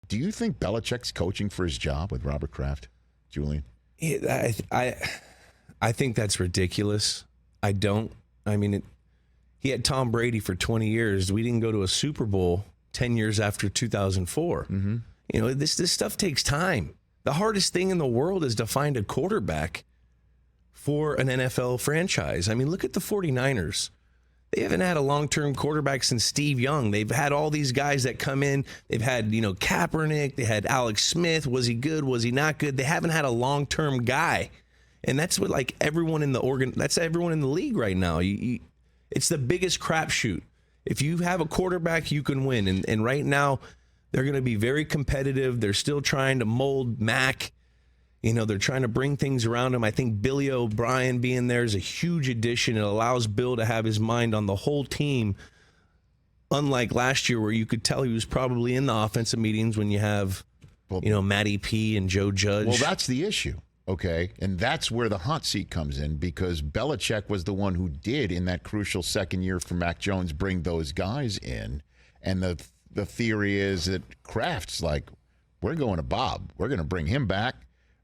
Do you think Belichick's coaching for his job with Robert Kraft, Julian? I think that's ridiculous. I don't. I mean, he had Tom Brady for 20 years. We didn't go to a Super Bowl 10 years after 2004. Mm-hmm. You know, this stuff takes time. The hardest thing in the world is to find a quarterback for an NFL franchise. I mean, look at the 49ers. They haven't had a long-term quarterback since Steve Young. They've had all these guys that come in. They've had, Kaepernick. They had Alex Smith. Was he good? Was he not good? They haven't had a long-term guy. And that's what, like, everyone in the that's everyone in the league right now. It's the biggest crapshoot. If you have a quarterback, you can win. And right now, they're going to be very competitive. They're still trying to mold Mac. They're trying to bring things around him. I think Billy O'Brien being there is a huge addition. It allows Bill to have his mind on the whole team, unlike last year where you could tell he was probably in the offensive meetings when you have, Matty P and Joe Judge. Well, that's the issue, okay? And that's where the hot seat comes in because Belichick was the one who did, in that crucial second year for Mac Jones, bring those guys in. And the theory is that Kraft's like, we're going to Bob. We're going to bring him back.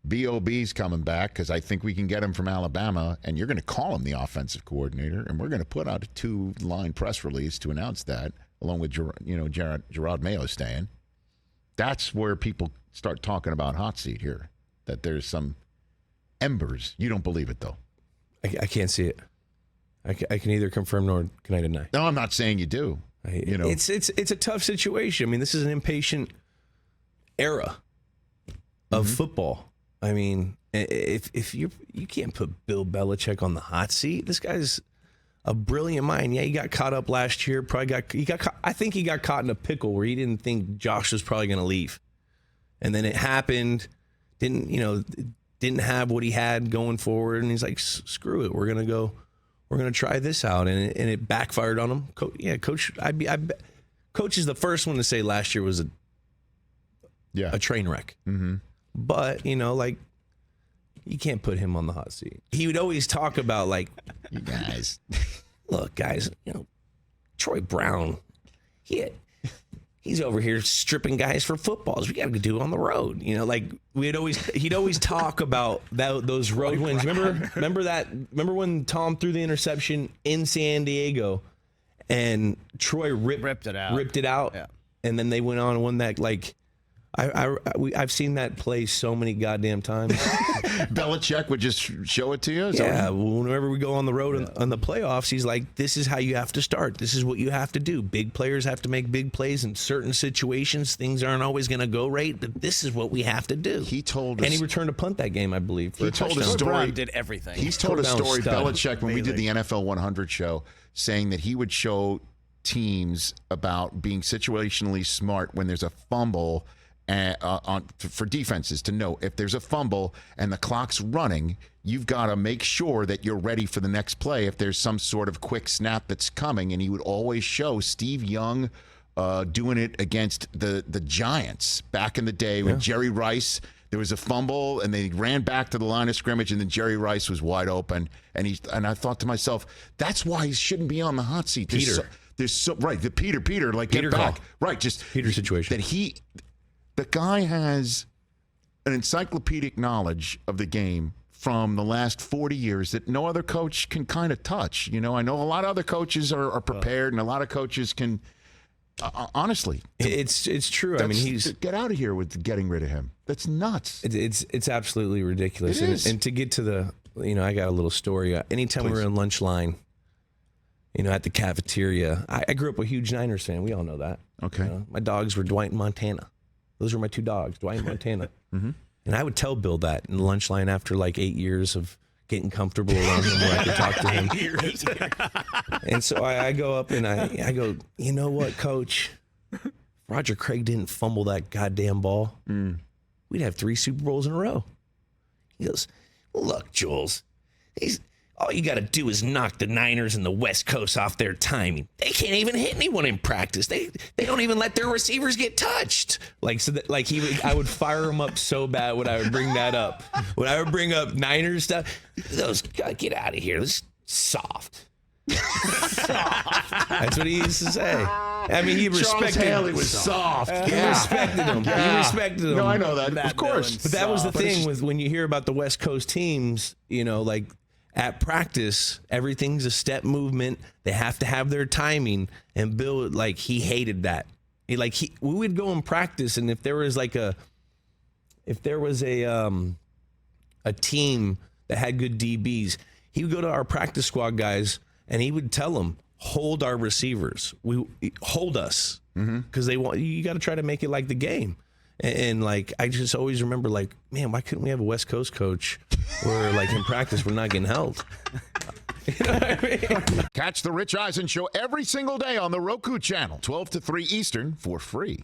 B.O.B.'s coming back because I think we can get him from Alabama, and you're going to call him the offensive coordinator, and we're going to put out a 2-line press release to announce that, along with Gerard Mayo staying. That's where people start talking about hot seat here, that there's some embers. You don't believe it, though. I can't see it. I can neither confirm nor can I deny. No, I'm not saying you do. It's a tough situation. I mean, this is an impatient era of football. I mean, if you can't put Bill Belichick on the hot seat, this guy's a brilliant mind. Yeah, he got caught up last year. I think he got caught in a pickle where he didn't think Josh was probably going to leave, and then it happened. Didn't have what he had going forward, and he's like, screw it, we're gonna try this out, and it backfired on him. Coach, Coach is the first one to say last year was a train wreck. Mm-hmm. But, you can't put him on the hot seat. He would always talk about, like, you guys. Look, guys, Troy Brown, he's over here stripping guys for footballs. We got to do it on the road. He'd always talk about those road wins. Remember when Tom threw the interception in San Diego and Troy ripped it out? Yeah. And then they went on and won that, like, I've seen that play so many goddamn times. Belichick would just show it to you? Whenever we go on the road on the playoffs, he's like, this is how you have to start. This is what you have to do. Big players have to make big plays in certain situations. Things aren't always going to go right, but this is what we have to do. He told us. And he returned a punt that game, I believe. He told a story. Brown did everything. He's told a story, Belichick, when we did the NFL 100 show, saying that he would show teams about being situationally smart when there's a fumble for defenses to know if there's a fumble and the clock's running, you've got to make sure that you're ready for the next play if there's some sort of quick snap that's coming. And he would always show Steve Young doing it against the Giants back in the day when Jerry Rice, there was a fumble and they ran back to the line of scrimmage and then Jerry Rice was wide open. And I thought to myself, that's why he shouldn't be on the hot seat. The Peter, like, Peter get back. Call. Right, just Peter situation. The guy has an encyclopedic knowledge of the game from the last 40 years that no other coach can kind of touch. I know a lot of other coaches are prepared, and a lot of coaches can. Honestly, it's true. I mean, get out of here with getting rid of him. That's nuts. It's absolutely ridiculous. It is. And to get to the, I got a little story. Anytime we're in lunch line, at the cafeteria, I grew up a huge Niners fan. We all know that. Okay. My dogs were Dwight and Montana. Those were my two dogs, Dwight and Montana. Mm-hmm. And I would tell Bill that in the lunch line after like 8 years of getting comfortable around him where I could talk to him. And so I go up and I go, you know what, Coach? Roger Craig didn't fumble that goddamn ball. We'd have 3 Super Bowls in a row. He goes, look, Jules, all you got to do is knock the Niners and the West Coast off their timing. They can't even hit anyone in practice. They don't even let their receivers get touched. I would fire him up so bad when I would bring that up. When I would bring up Niners stuff, those get out of here. This is soft. That's what he used to say. I mean, he respected Charles Haley was soft. He respected him. He respected him. No, I know that. Of course. But that was the thing with when you hear about the West Coast teams, like at practice, everything's a step movement. They have to have their timing. And Bill, he hated that. We would go and practice, and if there was a team that had good DBs, he would go to our practice squad guys and he would tell them, hold our receivers. Hold us. Because you got to try to make it like the game. And I just always remember man, why couldn't we have a West Coast coach where in practice we're not getting held? You know what I mean? Catch the Rich Eisen Show every single day on the Roku channel, 12 to 3 Eastern, for free.